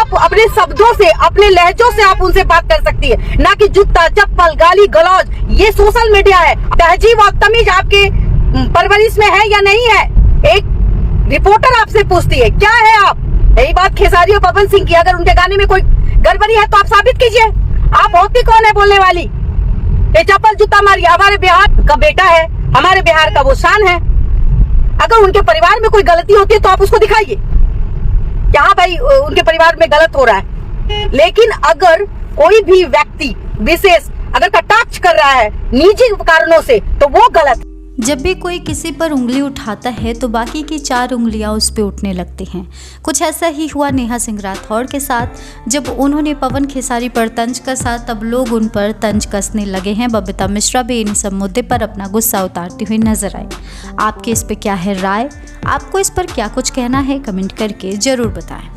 आप अपने शब्दों से, अपने लहजों से आप उनसे बात कर सकती है, ना कि जूता चप्पल गाली गलौज। ये सोशल मीडिया है। तहजीब और तमीज आपके परवरिश में है या नहीं है? एक रिपोर्टर आपसे पूछती है क्या है आप। यही बात खेसारी और पवन सिंह की। अगर उनके गाने में कोई गड़बड़ी है तो आप साबित कीजिए। आप होती कौन है बोलने वाली? ये चप्पल जूता मारिए। हमारे बिहार का बेटा है, हमारे बिहार का वो शान है। अगर उनके परिवार में कोई गलती होती है तो आप उसको दिखाइए, यहाँ भाई उनके परिवार में गलत हो रहा है। लेकिन अगर कोई भी व्यक्ति विशेष अगर कटाक्ष कर रहा है निजी कारणों से तो वो गलत। जब भी कोई किसी पर उंगली उठाता है तो बाकी की 4 उंगलियां उस पे उठने लगती हैं। कुछ ऐसा ही हुआ नेहा सिंह राठौर के साथ। जब उन्होंने पवन खेसारी पर तंज कसा तब लोग उन पर तंज कसने लगे हैं। बबीता मिश्रा भी इन सब मुद्दे पर अपना गुस्सा उतारती हुई नजर आई। आपके इस पे क्या है राय? आपको इस पर क्या कुछ कहना है? कमेंट करके जरूर बताएं।